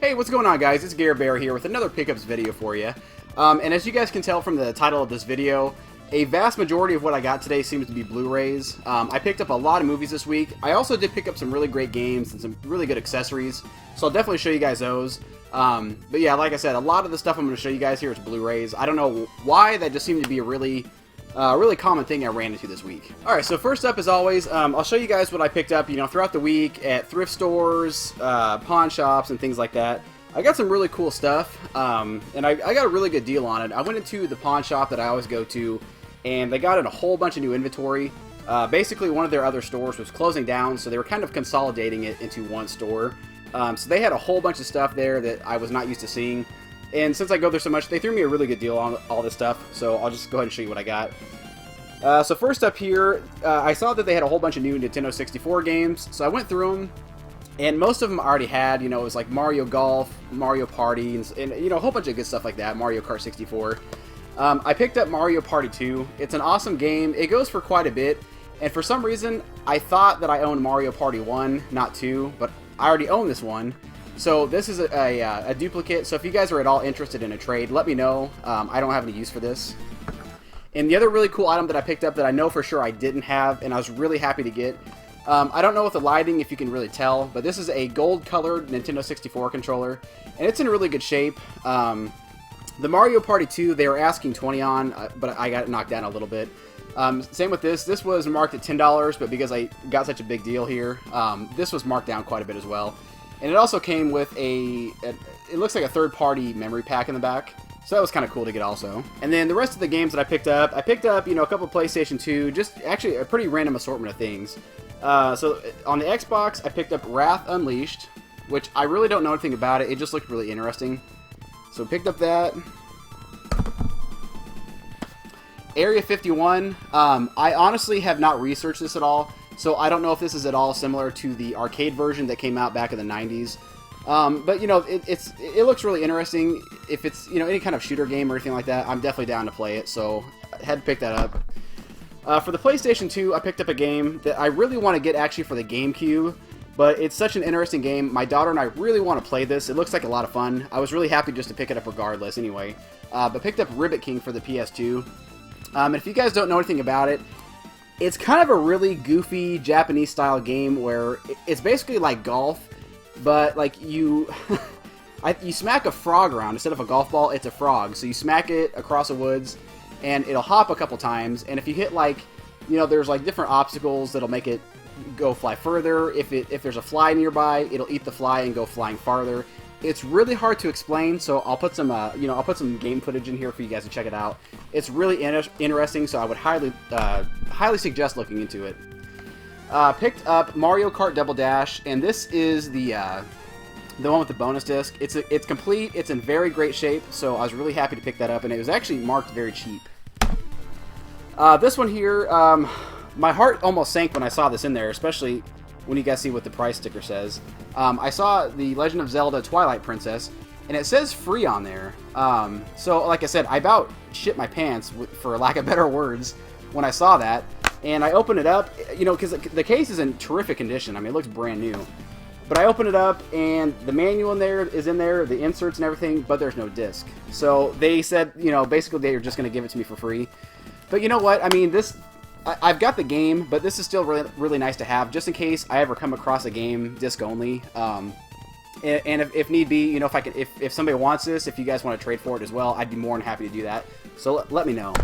Hey, what's going on, guys? It's Gare here with another pickups video for you. And as you guys can tell from the title of this video, a vast majority of what I got today seems to be Blu-rays. I picked up a lot of movies this week. I also did pick up some really great games and some really good accessories, so I'll definitely show you guys those. But yeah, like I said, a lot of the stuff I'm going to show you guys here is Blu-rays. I don't know why, that just seemed to be a really common thing I ran into this week. Alright, so first up, as always, I'll show you guys what I picked up, throughout the week at thrift stores, pawn shops, and things like that. I got some really cool stuff, and I got a really good deal on it. I went into the pawn shop that I always go to, and they got in a whole bunch of new inventory. Basically, one of their other stores was closing down, so they were kind of consolidating it into one store. So they had a whole bunch of stuff there that I was not used to seeing. And since I go there so much, they threw me a really good deal on all this stuff, so I'll just go ahead and show you what I got. So first up here, I saw that they had a whole bunch of new Nintendo 64 games, so I went through them, and most of them I already had. It was like Mario Golf, Mario Party, and a whole bunch of good stuff like that, Mario Kart 64. I picked up Mario Party 2. It's an awesome game. It goes for quite a bit, and for some reason, I thought that I owned Mario Party 1, not 2, but I already own this one. So this is a duplicate, so if you guys are at all interested in a trade, let me know. I don't have any use for this. And the other really cool item that I picked up that I know for sure I didn't have, and I was really happy to get, I don't know with the lighting if you can really tell, but this is a gold-colored Nintendo 64 controller, and it's in really good shape. The Mario Party 2, they were asking $20 on, but I got it knocked down a little bit. Same with this. This was marked at $10, but because I got such a big deal here, this was marked down quite a bit as well. And it also came with it looks like a third-party memory pack in the back. So that was kind of cool to get also. And then the rest of the games that I picked up, a couple of PlayStation 2, just actually a pretty random assortment of things. So on the Xbox, I picked up Wrath Unleashed, which I really don't know anything about it. It just looked really interesting. So picked up that. Area 51, I honestly have not researched this at all. So I don't know if this is at all similar to the arcade version that came out back in the 90s. But it looks really interesting. If it's any kind of shooter game or anything like that, I'm definitely down to play it. So I had to pick that up. For the PlayStation 2, I picked up a game that I really want to get actually for the GameCube. But it's such an interesting game. My daughter and I really want to play this. It looks like a lot of fun. I was really happy just to pick it up regardless anyway. But picked up Ribbit King for the PS2. And if you guys don't know anything about it, it's kind of a really goofy Japanese-style game where it's basically like golf, but like you smack a frog around. Instead of a golf ball, it's a frog. So you smack it across the woods, and it'll hop a couple times. And if you hit there's like different obstacles that'll make it go fly further. If there's a fly nearby, it'll eat the fly and go flying farther. It's really hard to explain, so I'll put some I'll put some game footage in here for you guys to check it out. It's really interesting, so I would highly suggest looking into it. Picked up Mario Kart Double Dash, and this is the one with the bonus disc. It's complete. It's in very great shape, so I was really happy to pick that up, and it was actually marked very cheap. This one here, my heart almost sank when I saw this in there, especially when you guys see what the price sticker says. I saw the Legend of Zelda Twilight Princess, and it says free on there. So, like I said, I about shit my pants, for lack of better words, when I saw that. And I opened it up, because the case is in terrific condition. I mean, it looks brand new. But I opened it up, and the manual is in there, the inserts and everything, but there's no disc. So they said, basically they were just going to give it to me for free. But you know what? I mean, I've got the game, but this is still really, really nice to have, just in case I ever come across a game disc only. And if need be, if somebody wants this, if you guys want to trade for it as well, I'd be more than happy to do that. So let me know.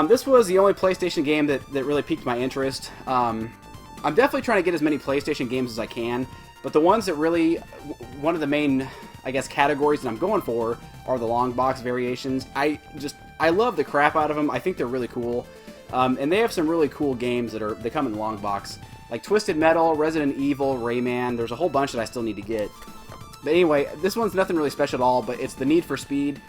This was the only PlayStation game that really piqued my interest. I'm definitely trying to get as many PlayStation games as I can, but the ones that really, one of the main, I guess, categories that I'm going for are the long box variations. I love the crap out of them. I think they're really cool. And they have some really cool games that come in the long box, like Twisted Metal, Resident Evil, Rayman. There's a whole bunch that I still need to get. But anyway, this one's nothing really special at all, but it's the Need for Speed.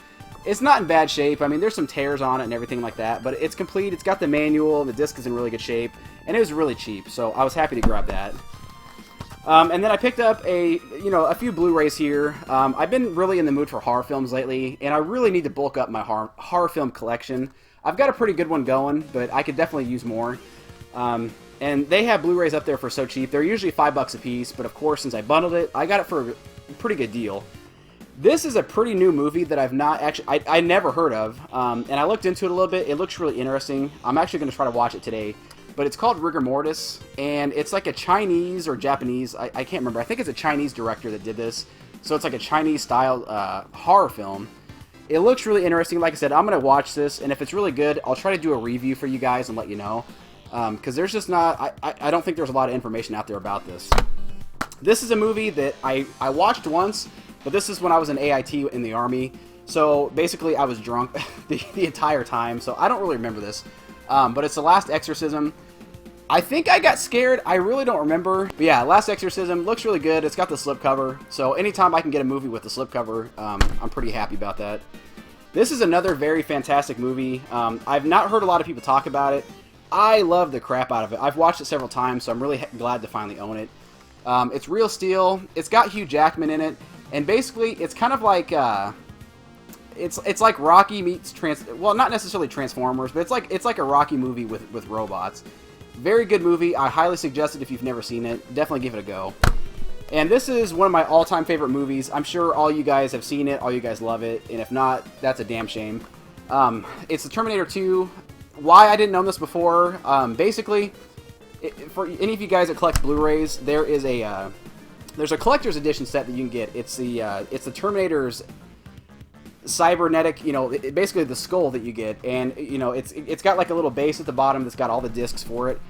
It's not in bad shape. I mean, there's some tears on it and everything like that, but it's complete. It's got the manual, the disc is in really good shape, and it was really cheap, so I was happy to grab that. And then I picked up a few Blu-rays here. I've been really in the mood for horror films lately, and I really need to bulk up my horror film collection. I've got a pretty good one going, but I could definitely use more. And they have Blu-rays up there for so cheap. They're usually $5 a piece, but of course, since I bundled it, I got it for pretty good deal. This is a pretty new movie that I've not actually, I never heard of, and I looked into it a little bit. It looks really interesting. I'm actually going to try to watch it today, but it's called Rigor Mortis, and it's like a Chinese or Japanese, I can't remember. I think it's a Chinese director that did this, so it's like a Chinese-style horror film. It looks really interesting. Like I said, I'm going to watch this, and if it's really good, I'll try to do a review for you guys and let you know, because there's just not, I don't think there's a lot of information out there about this. This is a movie that I watched once, but this is when I was in AIT in the Army, so basically I was drunk the entire time, so I don't really remember this. But it's The Last Exorcism. I think I got scared. I really don't remember. But yeah, Last Exorcism looks really good. It's got the slipcover, so anytime I can get a movie with the slipcover, I'm pretty happy about that. This is another very fantastic movie. I've not heard a lot of people talk about it. I love the crap out of it. I've watched it several times, so I'm really glad to finally own it. It's real steel. It's got Hugh Jackman in it. And basically, it's kind of like, it's like Rocky meets well, not necessarily Transformers, but it's like a Rocky movie with robots. Very good movie. I highly suggest it if you've never seen it. Definitely give it a go. And this is one of my all-time favorite movies. I'm sure all you guys have seen it, all you guys love it, and if not, that's a damn shame. It's the Terminator 2. Why I didn't own this before, basically, for any of you guys that collect Blu-rays, there's a collector's edition set that you can get. It's the Terminator's cybernetic, basically the skull that you get, and it's got like a little base at the bottom that's got all the discs for it.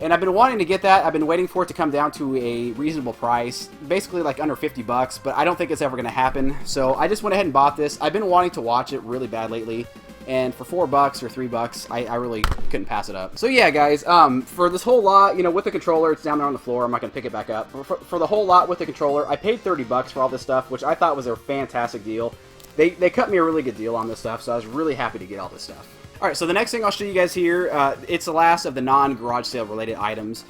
And I've been wanting to get that. I've been waiting for it to come down to a reasonable price, basically like under $50, but I don't think it's ever going to happen. So I just went ahead and bought this. I've been wanting to watch it really bad lately, and for $4 or $3, I really couldn't pass it up. So yeah, guys, for this whole lot, with the controller, it's down there on the floor. I'm not going to pick it back up. For the whole lot with the controller, I paid $30 for all this stuff, which I thought was a fantastic deal. They cut me a really good deal on this stuff, so I was really happy to get all this stuff. Alright, so the next thing I'll show you guys here, it's the last of the non-garage sale related items.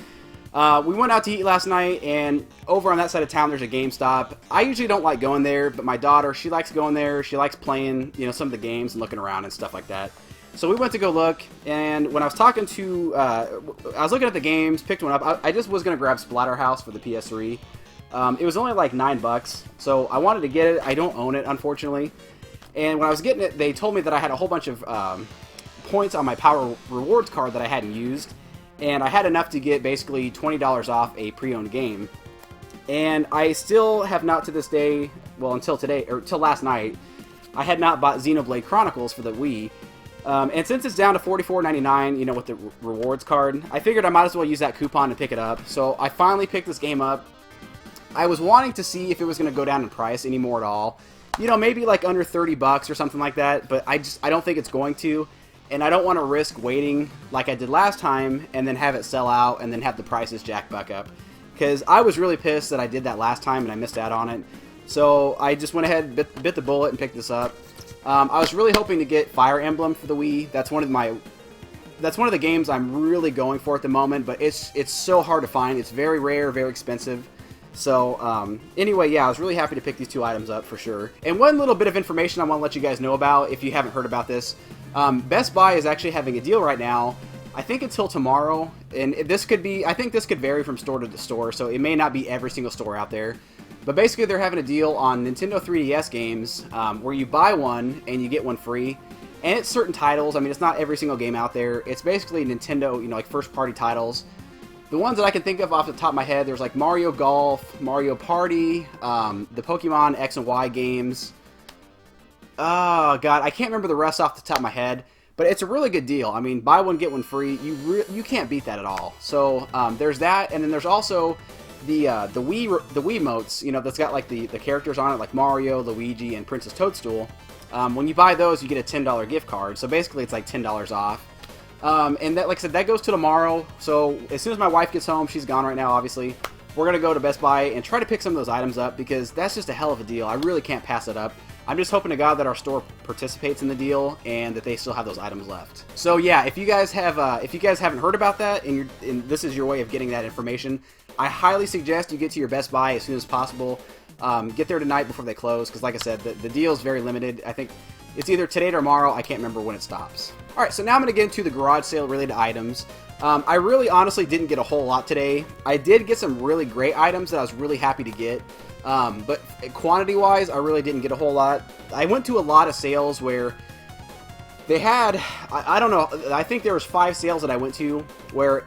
We went out to eat last night, and over on that side of town there's a GameStop. I usually don't like going there, but my daughter, she likes going there. She likes playing, some of the games and looking around and stuff like that. So we went to go look, and when I was talking to, I was looking at the games, picked one up. I just was going to grab Splatterhouse for the PS3. It was only like $9, so I wanted to get it. I don't own it, unfortunately. And when I was getting it, they told me that I had a whole bunch of points on my Power Rewards card that I hadn't used, and I had enough to get basically $20 off a pre-owned game. And I still have not to this day, well, until today, or till last night, I had not bought Xenoblade Chronicles for the Wii. And since it's down to $44.99, with the rewards card, I figured I might as well use that coupon to pick it up. So I finally picked this game up. I was wanting to see if it was going to go down in price anymore at all. Maybe like under $30 or something like that, but I don't think it's going to. And I don't want to risk waiting like I did last time and then have it sell out and then have the prices jack back up. Because I was really pissed that I did that last time and I missed out on it. So I just went ahead, bit the bullet, and picked this up. I was really hoping to get Fire Emblem for the Wii. That's one of the games I'm really going for at the moment, but it's so hard to find. It's very rare, very expensive. So, anyway, yeah, I was really happy to pick these two items up for sure. And one little bit of information I want to let you guys know about, if you haven't heard about this. Best Buy is actually having a deal right now, I think until tomorrow, and I think this could vary from store to store, so it may not be every single store out there. But basically, they're having a deal on Nintendo 3DS games, where you buy one and you get one free. And it's certain titles. I mean, it's not every single game out there. It's basically Nintendo, like first-party titles. The ones that I can think of off the top of my head, there's like Mario Golf, Mario Party, the Pokemon X and Y games. Oh, God, I can't remember the rest off the top of my head, but it's a really good deal. I mean, buy one, get one free. You can't beat that at all. So, there's that, and then there's also the Wiimotes, that's got like the characters on it, like Mario, Luigi, and Princess Toadstool. When you buy those, you get a $10 gift card, so basically it's like $10 off. And that, like I said, that goes to tomorrow, so as soon as my wife gets home, she's gone right now, obviously, we're going to go to Best Buy and try to pick some of those items up, because that's just a hell of a deal. I really can't pass it up. I'm just hoping to God that our store participates in the deal and that they still have those items left. So yeah, if you guys haven't heard about that and this is your way of getting that information, I highly suggest you get to your Best Buy as soon as possible. Get there tonight before they close, because like I said, the deal is very limited. I think it's either today or tomorrow. I can't remember when it stops. Alright, so now I'm going to get into the garage sale related items. I really honestly didn't get a whole lot today. I did get some really great items that I was really happy to get. But quantity-wise, I really didn't get a whole lot. I went to a lot of sales where they had, I don't know, I think there was 5 sales that I went to where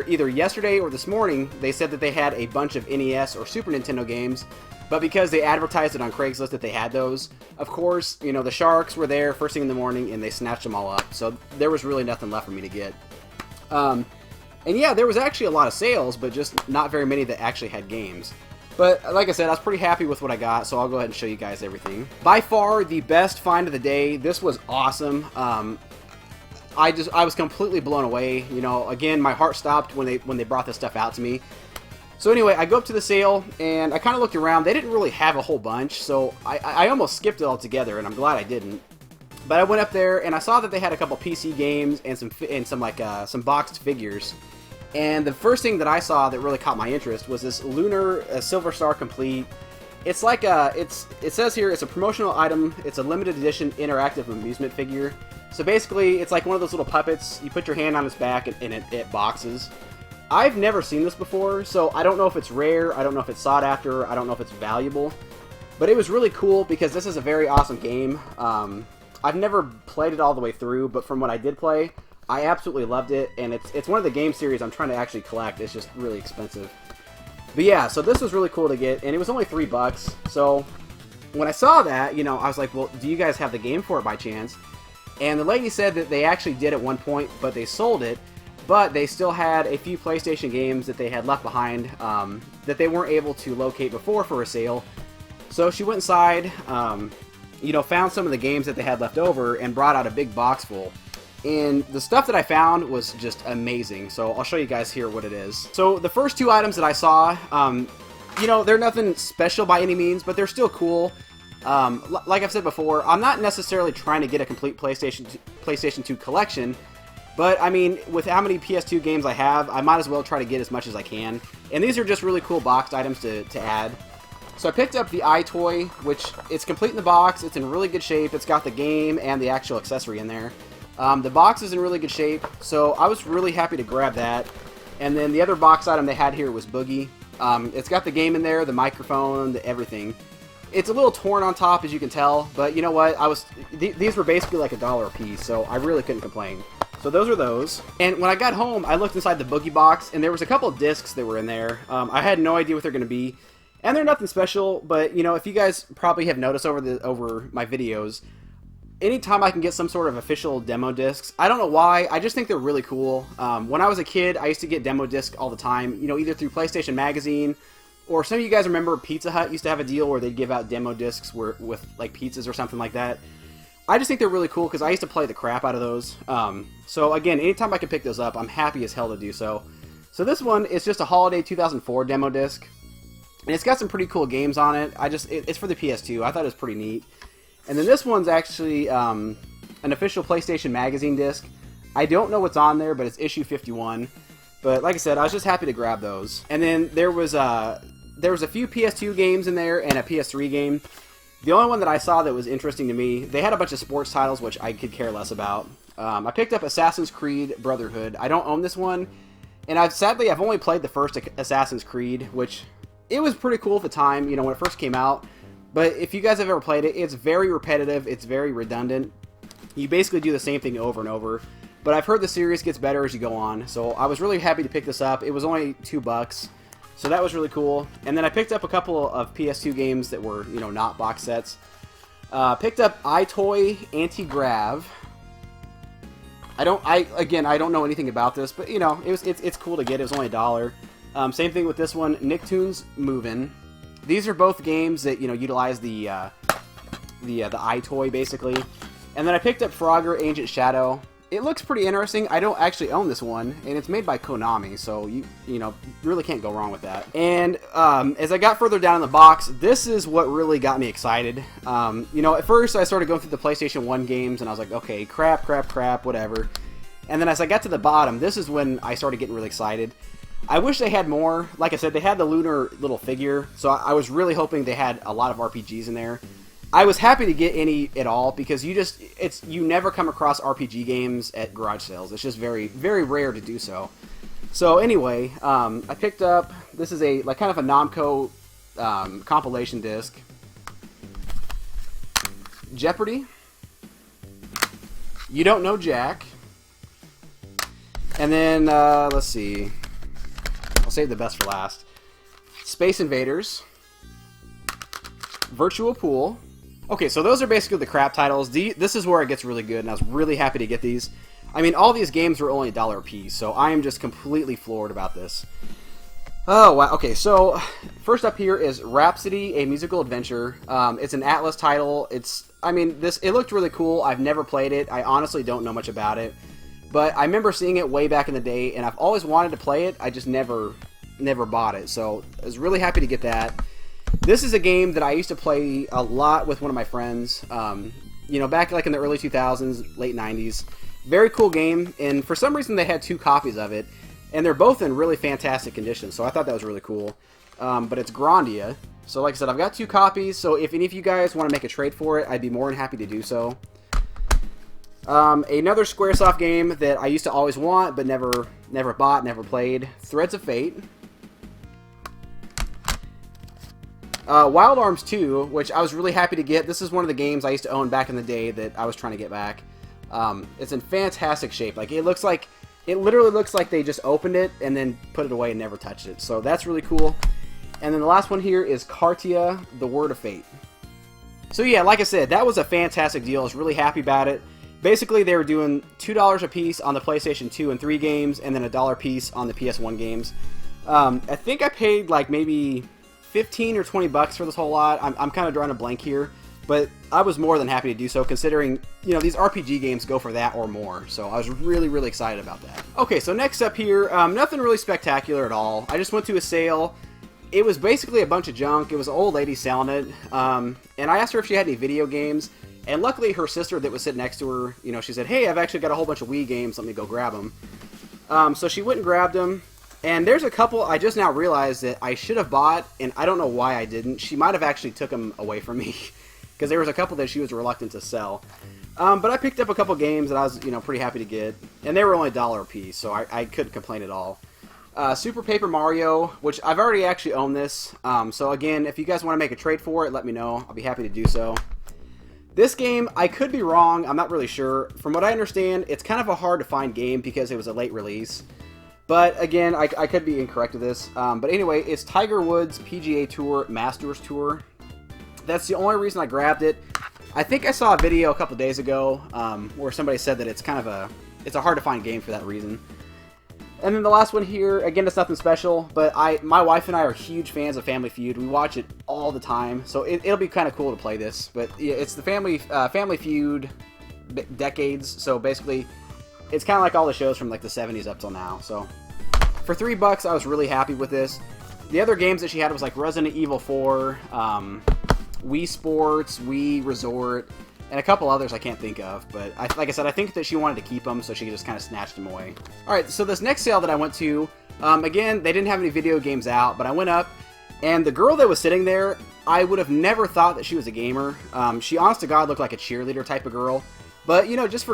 either yesterday or this morning they said that they had a bunch of NES or Super Nintendo games, but because they advertised it on Craigslist that they had those, of course, you know, the sharks were there first thing in the morning and they snatched them all up. So there was really nothing left for me to get. And yeah, there was actually a lot of sales, but just not very many that actually had games. But like I said, I was pretty happy with what I got, so I'll go ahead and show you guys everything. By far, the best find of the day. This was awesome. I was completely blown away. You know, again, my heart stopped when they brought this stuff out to me. So anyway, I go up to the sale, and I kind of looked around. They didn't really have a whole bunch, so I almost skipped it altogether, and I'm glad I didn't. But I went up there, and I saw that they had a couple PC games and some boxed figures. And the first thing that I saw that really caught my interest was this Lunar Silver Star Complete. It's like it says here it's a promotional item. It's a limited edition interactive amusement figure. So basically, it's like one of those little puppets. You put your hand on its back and it boxes. I've never seen this before, so I don't know if it's rare. I don't know if it's sought after. I don't know if it's valuable. But it was really cool because this is a very awesome game. I've never played it all the way through, but from what I did play, I absolutely loved it, and it's one of the game series I'm trying to actually collect. It's just really expensive. But yeah, so this was really cool to get, and it was only $3. So when I saw that, you know, I was like, well, do you guys have the game for it by chance? And the lady said that they actually did at one point, but they sold it, but they still had a few PlayStation games that they had left behind that they weren't able to locate before for a sale. So she went inside, you know, found some of the games that they had left over, and brought out a big box full. And the stuff that I found was just amazing, so I'll show you guys here what it is. So the first 2 items that I saw, you know, they're nothing special by any means, but they're still cool. Like I've said before, I'm not necessarily trying to get a complete PlayStation 2 collection, but I mean, with how many PS2 games I have, I might as well try to get as much as I can. And these are just really cool boxed items to add. So I picked up the iToy, which it's complete in the box, it's in really good shape, it's got the game and the actual accessory in there. The box is in really good shape, so I was really happy to grab that. And then the other box item they had here was Boogie. It's got the game in there, the microphone, everything. It's a little torn on top, as you can tell, but you know what? These were basically like $1 a piece, so I really couldn't complain. So those are those. And when I got home, I looked inside the Boogie box, and there was a couple of discs that were in there. I had no idea what they're going to be, and they're nothing special. But you know, if you guys probably have noticed over my videos, anytime I can get some sort of official demo discs, I don't know why, I just think they're really cool. When I was a kid, I used to get demo discs all the time, you know, either through PlayStation Magazine, or some of you guys remember Pizza Hut used to have a deal where they'd give out demo discs with like pizzas or something like that. I just think they're really cool because I used to play the crap out of those. So again, anytime I can pick those up, I'm happy as hell to do so. So this one is just a Holiday 2004 demo disc, and it's got some pretty cool games on it. It's for the PS2. I thought it was pretty neat. And then this one's actually an official PlayStation Magazine disc. I don't know what's on there, but it's issue 51. But like I said, I was just happy to grab those. And then there was a few PS2 games in there and a PS3 game. The only one that I saw that was interesting to me, they had a bunch of sports titles, which I could care less about. I picked up Assassin's Creed Brotherhood. I don't own this one. And sadly, I've only played the first Assassin's Creed, which it was pretty cool at the time, you know, when it first came out. But if you guys have ever played it, it's very repetitive, it's very redundant. You basically do the same thing over and over. But I've heard the series gets better as you go on, so I was really happy to pick this up. It was only $2, so that was really cool. And then I picked up a couple of PS2 games that were, you know, not box sets. Picked up iToy Anti-Grav. I don't know anything about this, but you know, it's cool to get. It was only $1. Same thing with this one, Nicktoons Movin'. These are both games that, you know, utilize the iToy basically. And then I picked up Frogger Ancient Shadow. It looks pretty interesting. I don't actually own this one, and it's made by Konami, so you know, really can't go wrong with that. And as I got further down in the box, this is what really got me excited. You know, at first I started going through the PlayStation 1 games, and I was like, okay, crap, whatever. And then as I got to the bottom, this is when I started getting really excited. I wish they had more. Like I said, they had the lunar little figure, so I was really hoping they had a lot of RPGs in there. I was happy to get any at all because you never come across RPG games at garage sales. It's just very, very rare to do so. So anyway, I picked up, this is a kind of a Namco compilation disc. Jeopardy. You Don't Know Jack. And then, let's see. I'll save the best for last. Space Invaders. Virtual Pool. Okay, so those are basically the crap titles. This is where it gets really good, and I was really happy to get these. I mean, all these games were only $1 a piece, so I am just completely floored about this. Oh, wow. Okay, so first up here is Rhapsody, a musical adventure. It's an Atlas title. It looked really cool. I've never played it. I honestly don't know much about it. But I remember seeing it way back in the day, and I've always wanted to play it. I just never bought it. So I was really happy to get that. This is a game that I used to play a lot with one of my friends. Back like in the early 2000s, late 90s. Very cool game, and for some reason they had 2 copies of it. And they're both in really fantastic condition, so I thought that was really cool. But it's Grandia. So like I said, I've got 2 copies, so if any of you guys want to make a trade for it, I'd be more than happy to do so. Another Squaresoft game that I used to always want, but never bought, never played. Threads of Fate. Wild Arms 2, which I was really happy to get. This is one of the games I used to own back in the day that I was trying to get back. It's in fantastic shape. Like, it literally looks like they just opened it and then put it away and never touched it. So that's really cool. And then the last one here is Cartia, The Word of Fate. So yeah, like I said, that was a fantastic deal. I was really happy about it. Basically, they were doing $2 a piece on the PlayStation 2 and 3 games, and then $1 a piece on the PS1 games. I think I paid like maybe 15 or 20 bucks for this whole lot. I'm kind of drawing a blank here. But I was more than happy to do so, considering, these RPG games go for that or more. So I was really, really excited about that. Okay, so next up here, nothing really spectacular at all. I just went to a sale. It was basically a bunch of junk. It was an old lady selling it. And I asked her if she had any video games. And luckily, her sister that was sitting next to her, she said, hey, I've actually got a whole bunch of Wii games. Let me go grab them. So she went and grabbed them. And there's a couple I just now realized that I should have bought, and I don't know why I didn't. She might have actually took them away from me. Because there was a couple that she was reluctant to sell. But I picked up a couple games that I was, pretty happy to get. And they were only $1 a piece, so I couldn't complain at all. Super Paper Mario, which I've already actually owned this. So again, if you guys want to make a trade for it, let me know. I'll be happy to do so. This game, I could be wrong. I'm not really sure. From what I understand, it's kind of a hard to find game because it was a late release. But again, I could be incorrect with this. But anyway, it's Tiger Woods PGA Tour Masters Tour. That's the only reason I grabbed it. I think I saw a video a couple days ago where somebody said that it's a hard to find game for that reason. And then the last one here, again, it's nothing special, but my wife and I are huge fans of Family Feud. We watch it all the time, so it'll be kind of cool to play this. But yeah, it's the Family Feud decades, so basically, it's kind of like all the shows from like the 70s up till now. So for $3, I was really happy with this. The other games that she had was like Resident Evil 4, Wii Sports, Wii Resort, and a couple others I can't think of. But like I said, I think that she wanted to keep them, so she just kind of snatched them away. Alright, so this next sale that I went to, again, they didn't have any video games out, but I went up, and the girl that was sitting there, I would have never thought that she was a gamer. She, honest to God, looked like a cheerleader type of girl. But, just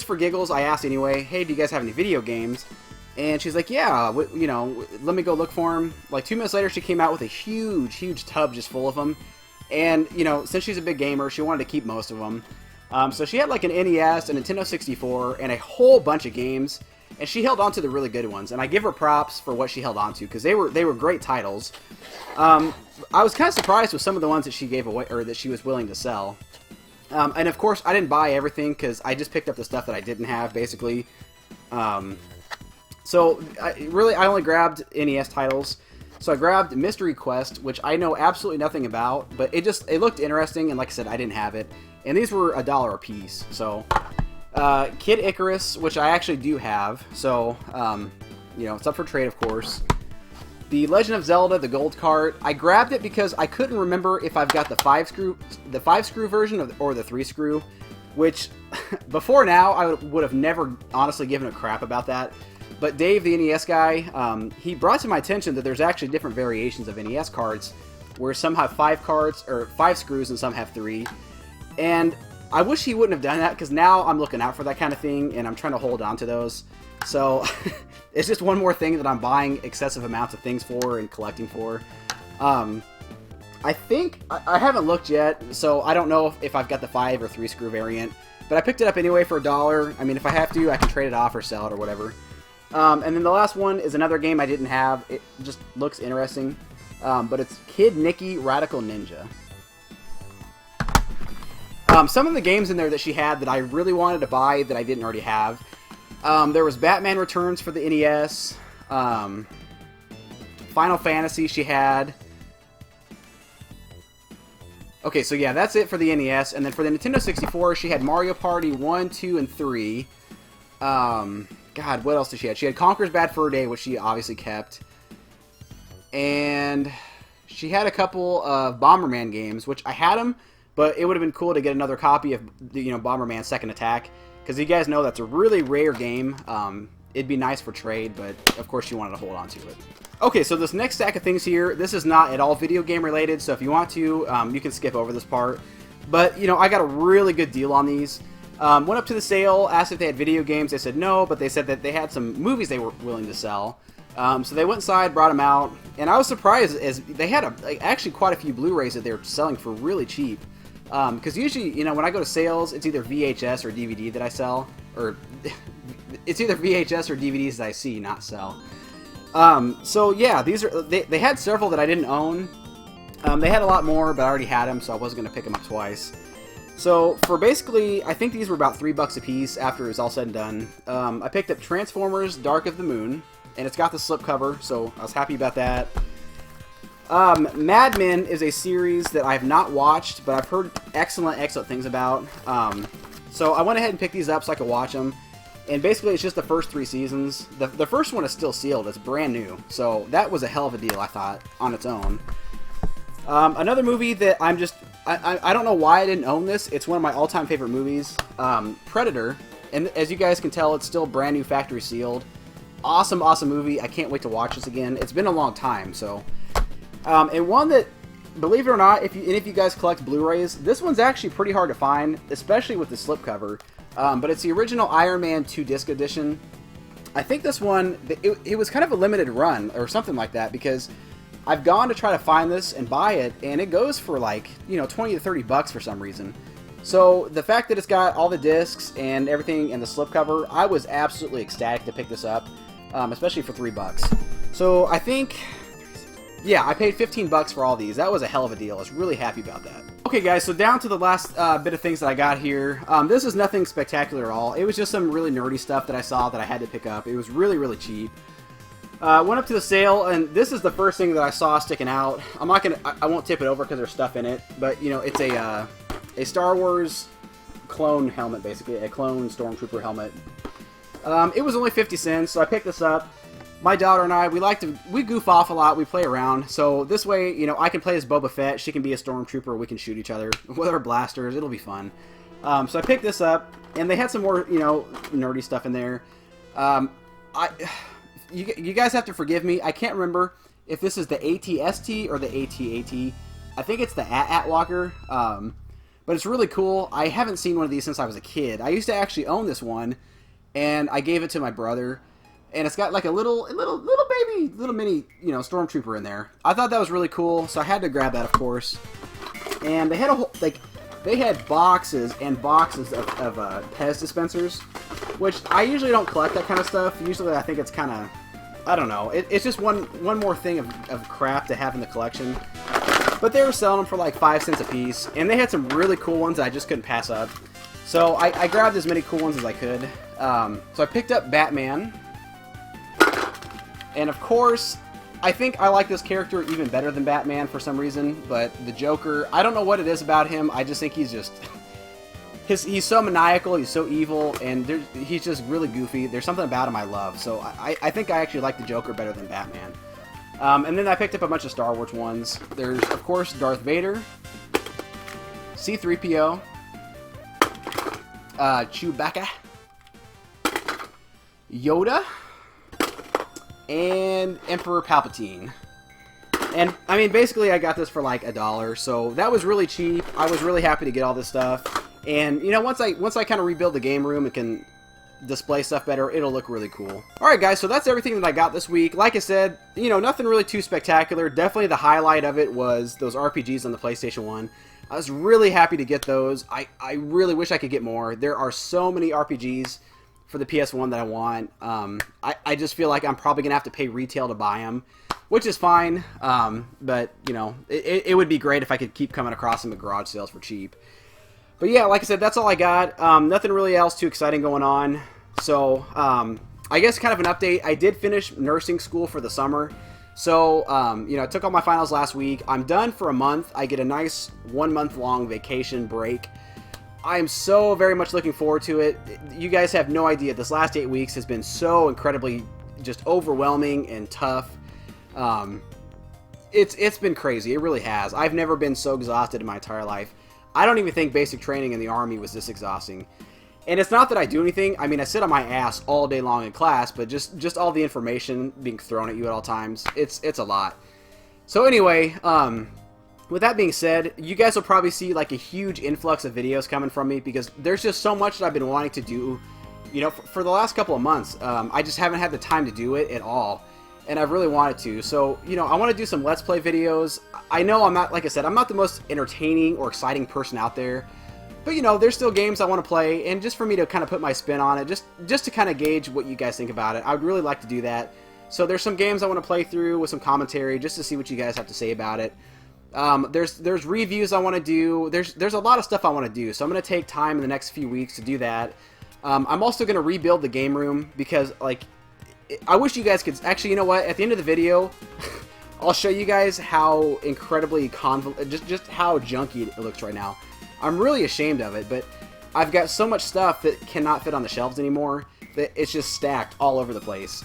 for giggles, I asked anyway, hey, do you guys have any video games? And she's like, yeah, let me go look for them. Like 2 minutes later, she came out with a huge, huge tub just full of them. And, since she's a big gamer, she wanted to keep most of them. So she had like an NES, a Nintendo 64, and a whole bunch of games. And she held on to the really good ones. And I give her props for what she held on to, because they were great titles. I was kind of surprised with some of the ones that she gave away, or that she was willing to sell. And of course, I didn't buy everything, because I just picked up the stuff that I didn't have, basically. So, I only grabbed NES titles. So I grabbed Mystery Quest, which I know absolutely nothing about, but it looked interesting, and like I said, I didn't have it. And these were $1 a piece. So, Kid Icarus, which I actually do have. So, it's up for trade, of course. The Legend of Zelda, the gold cart. I grabbed it because I couldn't remember if I've got the 5-screw version or the 3-screw, which before now I would have never honestly given a crap about that. But Dave, the NES guy, he brought to my attention that there's actually different variations of NES cards, where some have 5 cards or 5 screws and some have 3. And I wish he wouldn't have done that, because now I'm looking out for that kind of thing, and I'm trying to hold on to those. So it's just one more thing that I'm buying excessive amounts of things for and collecting for. I think, I haven't looked yet, so I don't know if I've got the 5 or 3 screw variant, but I picked it up anyway for $1. I mean, if I have to, I can trade it off or sell it or whatever. And then the last one is another game I didn't have. It just looks interesting, but it's Kid Nicky Radical Ninja. Some of the games in there that she had that I really wanted to buy that I didn't already have. There was Batman Returns for the NES. Final Fantasy she had. Okay, so yeah, that's it for the NES. And then for the Nintendo 64, she had Mario Party 1, 2, and 3. God, what else did she have? She had Conker's Bad Fur Day, which she obviously kept. And she had a couple of Bomberman games, which I had them. But it would have been cool to get another copy of, Bomberman Second Attack. Because you guys know that's a really rare game. It'd be nice for trade, but of course you wanted to hold on to it. Okay, so this next stack of things here, this is not at all video game related. So if you want to, you can skip over this part. But, I got a really good deal on these. Went up to the sale, asked if they had video games. They said no, but they said that they had some movies they were willing to sell. So they went inside, brought them out. And I was surprised, as they had actually quite a few Blu-rays that they were selling for really cheap. Because usually, when I go to sales, it's either VHS or DVD that I sell, or it's either VHS or DVDs that I see, not sell. So yeah, these are they had several that I didn't own. They had a lot more, but I already had them, so I wasn't gonna pick them up twice. So for basically, I think these were about $3 a piece after it was all said and done. I picked up Transformers: Dark of the Moon, and it's got the slipcover, so I was happy about that. Mad Men is a series that I have not watched, but I've heard excellent things about. So I went ahead and picked these up so I could watch them. And basically, it's just the first 3 seasons. The first one is still sealed. It's brand new. So that was a hell of a deal, I thought, on its own. Another movie that I don't know why I didn't own this. It's one of my all-time favorite movies. Predator. And as you guys can tell, it's still brand new, factory sealed. Awesome movie. I can't wait to watch this again. It's been a long time, so... and one that, believe it or not, if you guys collect Blu-rays, this one's actually pretty hard to find, especially with the slipcover. But it's the original Iron Man 2 disc edition. I think this one, it was kind of a limited run or something like that, because I've gone to try to find this and buy it, and it goes for like, $20 to $30 for some reason. So the fact that it's got all the discs and everything and the slipcover, I was absolutely ecstatic to pick this up, especially for $3. So I think... yeah, I paid $15 for all these. That was a hell of a deal. I was really happy about that. Okay, guys, so down to the last bit of things that I got here. This is nothing spectacular at all. It was just some really nerdy stuff that I saw that I had to pick up. It was really cheap. Went up to the sale, and this is the first thing that I saw sticking out. I won't tip it over because there's stuff in it, but it's a Star Wars clone helmet, basically, a clone Stormtrooper helmet. It was only 50 cents, so I picked this up. My daughter and I, we goof off a lot, we play around, so this way, I can play as Boba Fett, she can be a Stormtrooper, we can shoot each other with our blasters, it'll be fun. So I picked this up, and they had some more, nerdy stuff in there. You guys have to forgive me, I can't remember if this is the AT-ST or the AT-AT. I think it's the AT-AT walker, but it's really cool. I haven't seen one of these since I was a kid. I used to actually own this one, and I gave it to my brother. And it's got like a little mini, Stormtrooper in there. I thought that was really cool, so I had to grab that, of course. And they had they had boxes and boxes of Pez dispensers, which I usually don't collect that kind of stuff. Usually I think it's kind of, I don't know. It's just one more thing of crap to have in the collection. But they were selling them for like 5 cents a piece, and they had some really cool ones that I just couldn't pass up. So I grabbed as many cool ones as I could. So I picked up Batman. And of course, I think I like this character even better than Batman for some reason, but the Joker, I don't know what it is about him, I just think he's just... he's so maniacal, he's so evil, and he's just really goofy. There's something about him I love, so I think I actually like the Joker better than Batman. And then I picked up a bunch of Star Wars ones. There's, of course, Darth Vader, C-3PO, Chewbacca, Yoda, and Emperor Palpatine. And I mean, basically, I got this for like $1, so that was really cheap. I was really happy to get all this stuff. And you know, once I kind of rebuild the game room and can display stuff better, it'll look really cool. Alright guys, so that's everything that I got this week. Like I said, you know, nothing really too spectacular. Definitely the highlight of it was those RPGs on the PlayStation 1. I was really happy to get those. I really wish I could get more. There are so many RPGs for the PS1 that I want. I just feel like I'm probably going to have to pay retail to buy them, which is fine. But, you know, it would be great if I could keep coming across them at garage sales for cheap. But yeah, like I said, that's all I got. Nothing really else too exciting going on. So, I guess kind of an update. I did finish nursing school for the summer. So, you know, I took all my finals last week. I'm done for a month. I get a nice 1 month long vacation break. I am so very much looking forward to it. You guys have no idea. This last 8 weeks has been so incredibly just overwhelming and tough. It's been crazy. It really has. I've never been so exhausted in my entire life. I don't even think basic training in the Army was this exhausting. And it's not that I do anything. I mean, I sit on my ass all day long in class, but just all the information being thrown at you at all times, it's a lot. So anyway, with that being said, you guys will probably see like a huge influx of videos coming from me because there's just so much that I've been wanting to do, you know, for the last couple of months. I just haven't had the time to do it at all. And I've really wanted to. So, you know, I want to do some Let's Play videos. I know I'm not, like I said, I'm not the most entertaining or exciting person out there. But, you know, there's still games I want to play. And just for me to kind of put my spin on it, just to kind of gauge what you guys think about it, I would really like to do that. So there's some games I want to play through with some commentary just to see what you guys have to say about it. There's reviews I want to do. There's a lot of stuff I want to do. So I'm going to take time in the next few weeks to do that. I'm also going to rebuild the game room because, like, I wish you guys could... Actually, you know what? At the end of the video, I'll show you guys how incredibly just how junky it looks right now. I'm really ashamed of it, but I've got so much stuff that cannot fit on the shelves anymore that it's just stacked all over the place.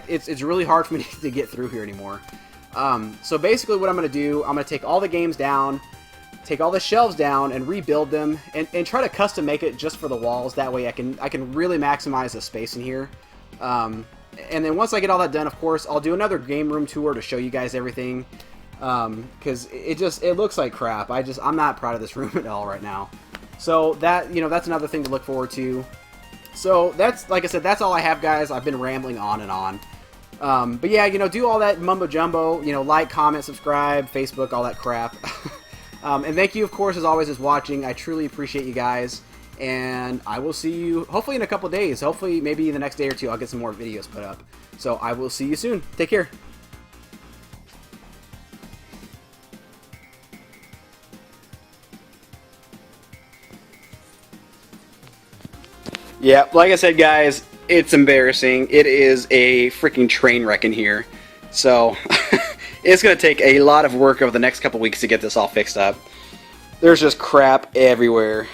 It's really hard for me to get through here anymore. So basically what I'm going to do, I'm going to take all the games down, take all the shelves down, and rebuild them, and try to custom make it just for the walls. That way I can really maximize the space in here. And then once I get all that done, of course, I'll do another game room tour to show you guys everything. Because it looks like crap. I'm not proud of this room at all right now. So that, you know, that's another thing to look forward to. So that's, like I said, that's all I have, guys. I've been rambling on and on. But yeah, you know, do all that mumbo jumbo. You know, like, comment, subscribe, Facebook, all that crap. And thank you, of course, as always, as watching. I truly appreciate you guys. And I will see you, hopefully, in a couple days. Hopefully, maybe the next day or two, I'll get some more videos put up. So I will see you soon. Take care. Yeah, like I said, guys, it's embarrassing. It is a freaking train wreck in here. So, it's going to take a lot of work over the next couple weeks to get this all fixed up. There's just crap everywhere.